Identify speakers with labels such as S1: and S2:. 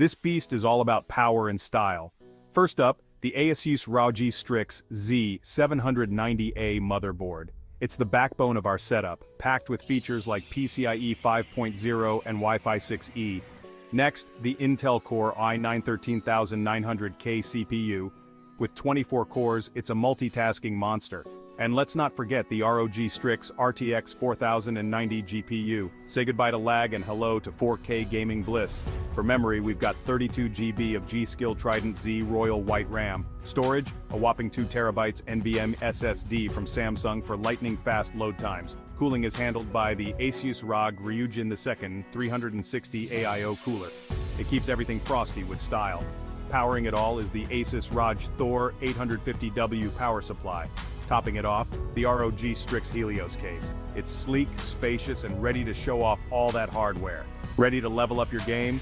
S1: This beast is all about power and style. First up, the ASUS ROG Strix Z790-A motherboard. It's the backbone of our setup, packed with features like PCIe 5.0 and Wi-Fi 6E. Next, the Intel Core i9-13900K CPU. With 24 cores, it's a multitasking monster. And let's not forget the ROG Strix RTX 4090 GPU. Say goodbye to lag and hello to 4K gaming bliss. For memory, we've got 32 GB of G-Skill Trident Z Royal White RAM. Storage, a whopping 2 TB NVMe SSD from Samsung for lightning-fast load times. Cooling is handled by the ASUS ROG Ryujin II 360 AIO cooler. It keeps everything frosty with style. Powering it all is the ASUS ROG Thor 850W power supply. Topping it off, the ROG Strix Helios case. It's sleek, spacious, and ready to show off all that hardware. Ready to level up your game?